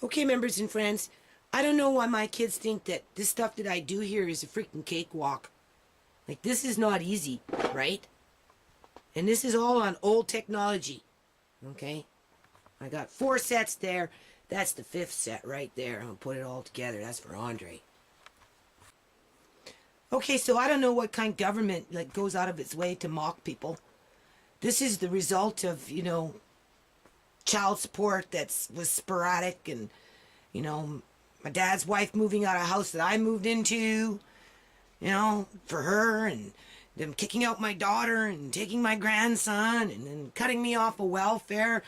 Okay, members and friends, I don't know why my kids think that this stuff that I do here is a freaking cakewalk. Like, this is not easy, right? And this is all on old technology, okay? I got 4 sets there. That's the 5th set right there. I'm gonna put it all together. That's for Andre. Okay, so I don't know what kind of government like goes out of its way to mock people. This is the result of, child support was sporadic, and my dad's wife moving out of a house that I moved into, for her, and them kicking out my daughter and taking my grandson and then cutting me off of welfare.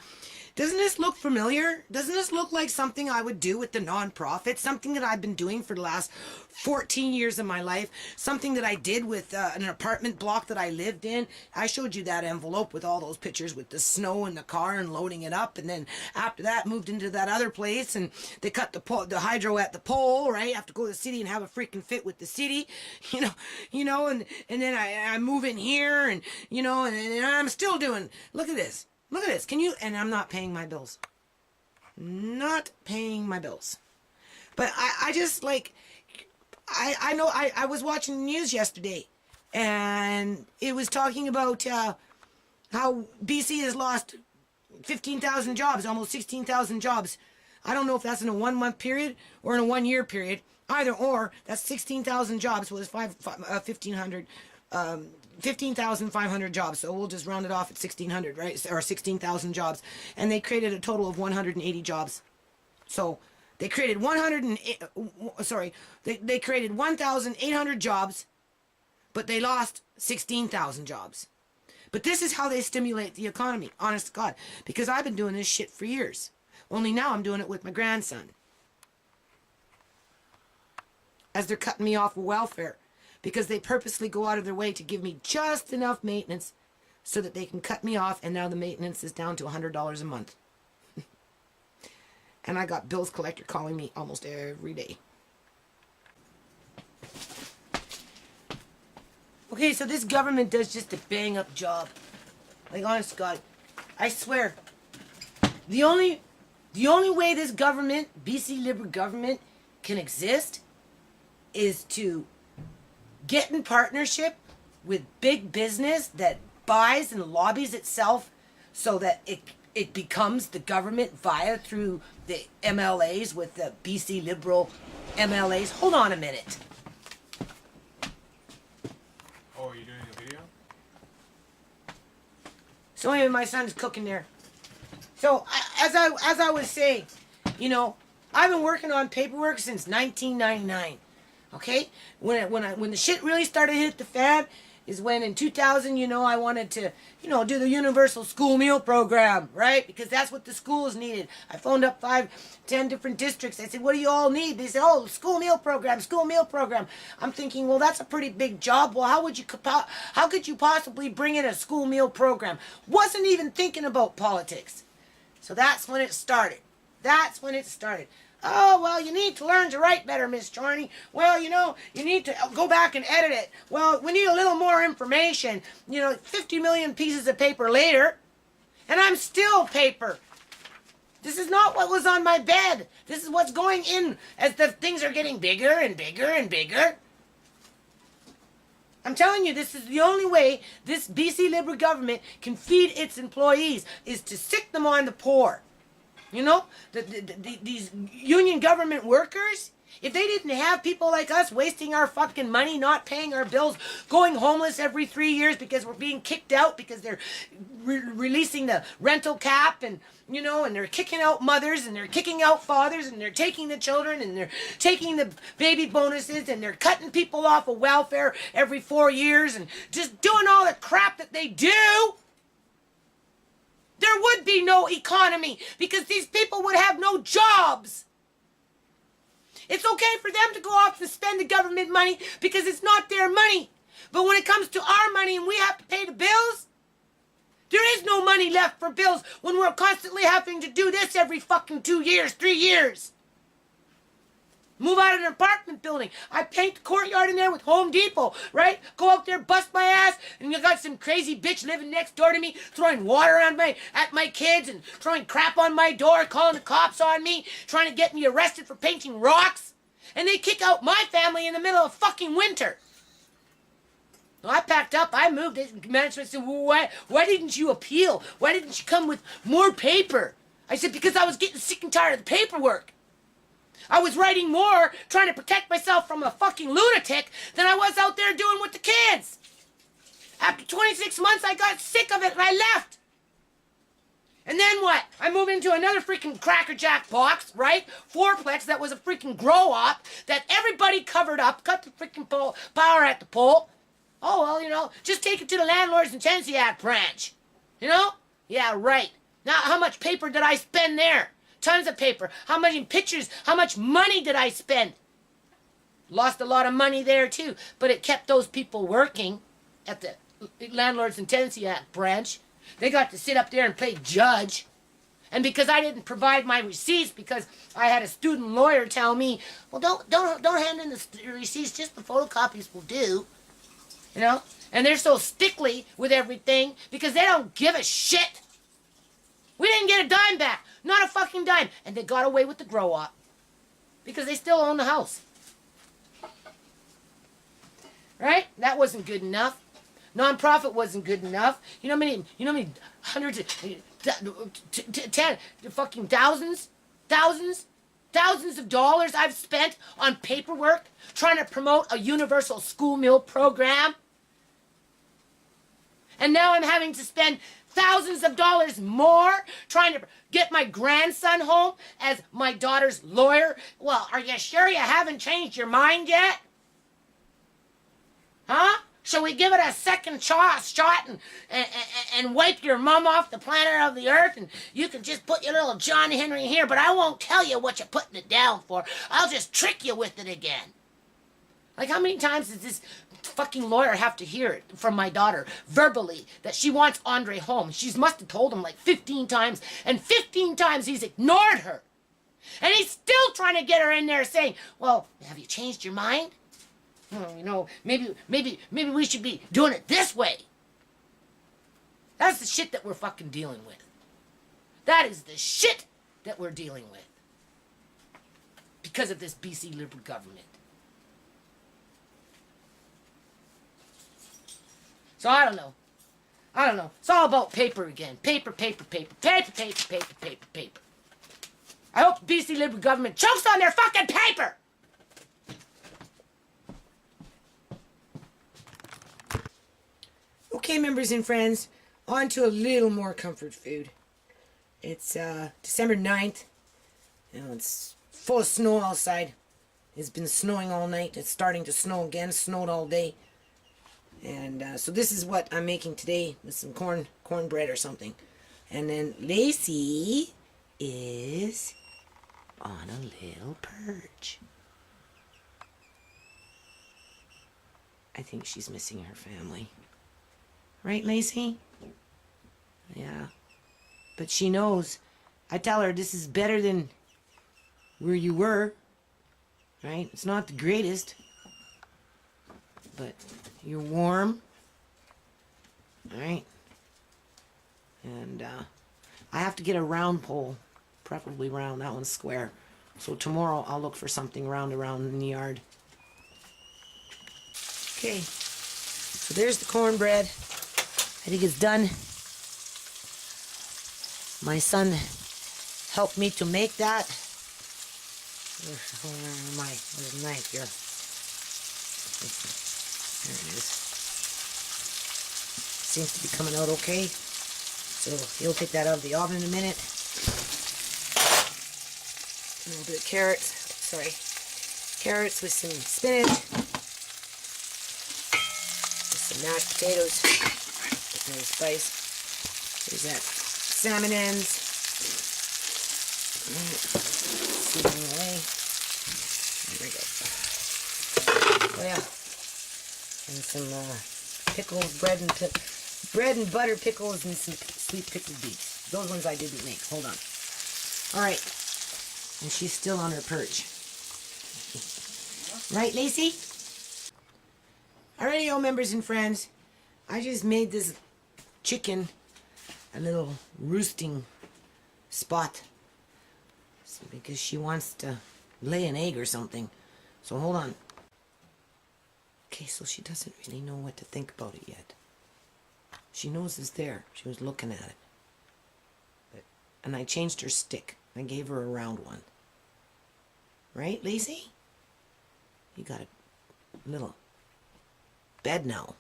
Doesn't this look familiar? Doesn't this look like something I would do with the nonprofit? Something that I've been doing for the last 14 years of my life. Something that I did with an apartment block that I lived in. I showed you that envelope with all those pictures with the snow in the car and loading it up. And then after that, moved into that other place, and they cut the hydro at the pole, right? I have to go to the city and have a freaking fit with the city, and then I move in here, and I'm still doing. Look at this. Look at this. Can you? And I'm not paying my bills. Not paying my bills. But I just like, I know I was watching the news yesterday, and it was talking about how BC has lost 15,000 jobs, almost 16,000 jobs. I don't know if that's in a 1-month period or in a 1-year period. Either or, that's 16,000 jobs. Well, it's 1,500. 15,500 jobs, so we'll just round it off at 1,600, right? Or 16,000 jobs. And they created a total of 180 jobs. So they created they created 1,800 jobs, but they lost 16,000 jobs. But this is how they stimulate the economy, honest to God, because I've been doing this shit for years. Only now I'm doing it with my grandson. As they're cutting me off of welfare, because they purposely go out of their way to give me just enough maintenance so that they can cut me off, and now the maintenance is down to $100 a month. And I got bills collector calling me almost every day. Okay, so this government does just a bang-up job. Like, honest to God, I swear, the only way this government, BC Liberal government, can exist is to get in partnership with big business that buys and lobbies itself so that it becomes the government through the MLAs with the BC Liberal MLAs. Hold on a minute. Oh, are you doing a video? So anyway, my son's cooking there. So as I was saying, I've been working on paperwork since 1999. Okay, when the shit really started to hit the fan is when in 2000, I wanted to, do the universal school meal program, right? Because that's what the schools needed. I phoned up 5-10 different districts. I said, what do you all need? They said, oh, school meal program, school meal program. I'm thinking, well, that's a pretty big job. Well, how could you possibly bring in a school meal program? Wasn't even thinking about politics. So that's when it started. That's when it started. Oh, well, you need to learn to write better, Miss Chorney. Well, you need to go back and edit it. Well, we need a little more information. 50 million pieces of paper later, and I'm still paper. This is not what was on my bed. This is what's going in as the things are getting bigger and bigger and bigger. I'm telling you, this is the only way this BC Liberal government can feed its employees, is to sick them on the poor. These union government workers, if they didn't have people like us wasting our fucking money, not paying our bills, going homeless every 3 years because we're being kicked out because they're releasing the rental cap, and they're kicking out mothers, and they're kicking out fathers, and they're taking the children, and they're taking the baby bonuses, and they're cutting people off of welfare every 4 years, and just doing all the crap that they do, there would be no economy because these people would have no jobs. It's okay for them to go off and spend the government money because it's not their money. But when it comes to our money and we have to pay the bills, there is no money left for bills when we're constantly having to do this every fucking 2 years, 3 years. Move out of an apartment building. I paint the courtyard in there with Home Depot, right? Go out there, bust my ass, and you got some crazy bitch living next door to me, throwing water at my kids and throwing crap on my door, calling the cops on me, trying to get me arrested for painting rocks. And they kick out my family in the middle of fucking winter. So I packed up, I moved. Management said, well, why didn't you appeal? Why didn't you come with more paper? I said, because I was getting sick and tired of the paperwork. I was writing more, trying to protect myself from a fucking lunatic, than I was out there doing with the kids. After 26 months, I got sick of it and I left. And then what? I moved into another freaking Cracker Jack box, right? Fourplex that was a freaking grow-op that everybody covered up, cut the freaking power at the pole. Oh, well, you know, just take it to the Landlords and Tenancy Act branch. You know? Yeah, right. Now, how much paper did I spend there? Tons of paper. How many pictures? How much money did I spend? Lost a lot of money there too, but it kept those people working at the Landlords and Tenancy Act branch. They got to sit up there and play judge. And because I didn't provide my receipts, because I had a student lawyer tell me, well, don't hand in the receipts, just the photocopies will do. You know? And they're so stickly with everything because they don't give a shit. We didn't get a dime back. Not a fucking dime. And they got away with the grow-up. Because they still own the house. Right? That wasn't good enough. Non-profit wasn't good enough. You know how many hundreds of, fucking thousands of dollars I've spent on paperwork trying to promote a universal school meal program? And now I'm having to spend thousands of dollars more trying to get my grandson home as my daughter's lawyer. Well, are you sure you haven't changed your mind yet? Huh? Shall we give it a second shot and wipe your mom off the planet of the earth, and you can just put your little John Henry here, but I won't tell you what you're putting it down for. I'll just trick you with it again. Like, how many times does this fucking lawyer have to hear it from my daughter verbally that she wants Andre home? She must have told him like 15 times, and 15 times he's ignored her. And he's still trying to get her in there saying, well, have you changed your mind? You know, maybe we should be doing it this way. That's the shit that we're fucking dealing with. That is the shit that we're dealing with. Because of this BC Liberal government. So I don't know. It's all about paper again. Paper. I hope the BC Liberal government chokes on their fucking paper! Okay, members and friends, on to a little more comfort food. It's December 9th. You know, it's full of snow outside. It's been snowing all night. It's starting to snow again. It snowed all day. And so this is what I'm making today with some cornbread or something. And then Lacey is on a little perch. I think she's missing her family. Right, Lacey? Yeah. But she knows. I tell her this is better than where you were. Right? It's not the greatest. But you're warm. Alright? And I have to get a round pole. Preferably round. That one's square. So tomorrow I'll look for something round around in the yard. Okay. So there's the cornbread. I think it's done. My son helped me to make that. Where am I? There's a knife here. There it is. Seems to be coming out okay. So he'll take that out of the oven in a minute. A little bit of carrots. Sorry. Carrots with some spinach. With some mashed potatoes. With no spice. There's that salmon ends. Seasoning away. There we go. Oh yeah. And some pickles, bread and butter pickles, and some sweet pickled beets. Those ones I didn't make. Hold on. All right. And she's still on her perch. Right, Lacey? Alrighty, all members and friends. I just made this chicken a little roosting spot because she wants to lay an egg or something. So hold on. Okay, so she doesn't really know what to think about it yet. She knows it's there. She was looking at it. And I changed her stick. I gave her a round one. Right, Lacey? You got a little bed now.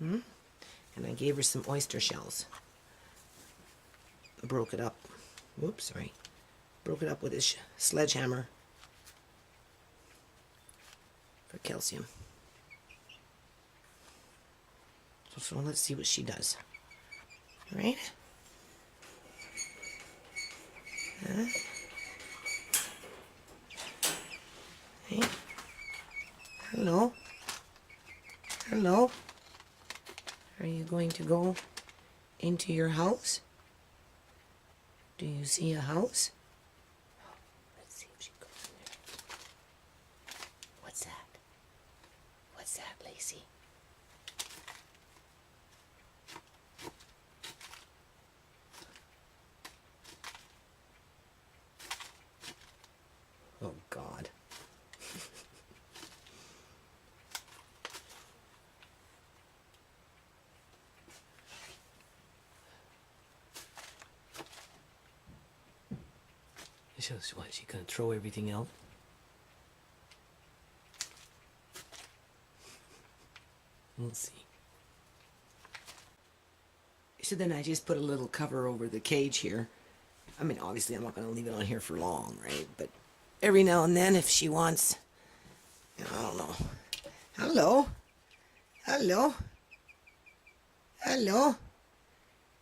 And I gave her some oyster shells. Broke it up. Whoops, sorry. Broke it up with a sledgehammer for calcium. So let's see what she does. All right? Hey. Hello. Hello. Are you going to go into your house? Do you see a house? Let's see if she goes in there. What's that? What's that, Lacey? Oh, God. So what, she gonna throw everything out? We'll see. So then I just put a little cover over the cage here. I mean, obviously I'm not gonna leave it on here for long, right? But every now and then if she wants, I don't know. Hello? Hello? Hello?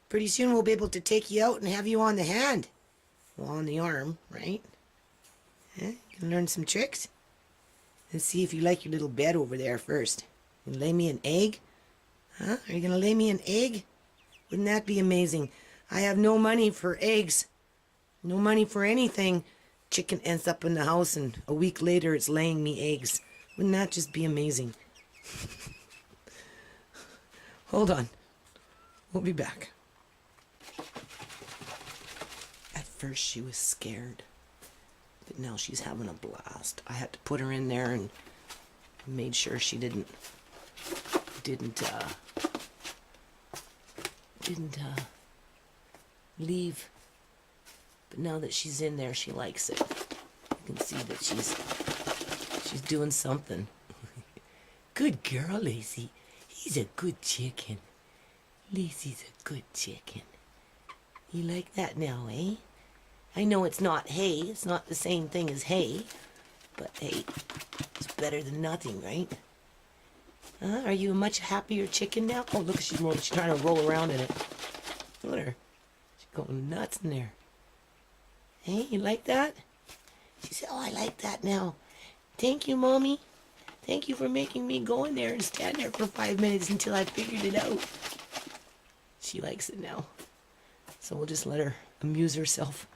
Pretty soon we'll be able to take you out and have you on the hand. Well, on the arm, right? Yeah, you can learn some tricks. Let's see if you like your little bed over there first. You lay me an egg? Huh? Are you gonna lay me an egg? Wouldn't that be amazing? I have no money for eggs. No money for anything. Chicken ends up in the house and a week later it's laying me eggs. Wouldn't that just be amazing? Hold on. We'll be back. At first she was scared, but now she's having a blast. I had to put her in there and made sure she didn't leave. But now that she's in there, she likes it. You can see that she's doing something. Good girl, Lacey. He's a good chicken. Lacey's a good chicken. You like that now, eh? I know it's not hay. It's not the same thing as hay. But hey, it's better than nothing, right? Are you a much happier chicken now? Oh, look, she's trying to roll around in it. Look at her. She's going nuts in there. Hey, you like that? She said, oh, I like that now. Thank you, Mommy. Thank you for making me go in there and stand there for 5 minutes until I figured it out. She likes it now. So we'll just let her amuse herself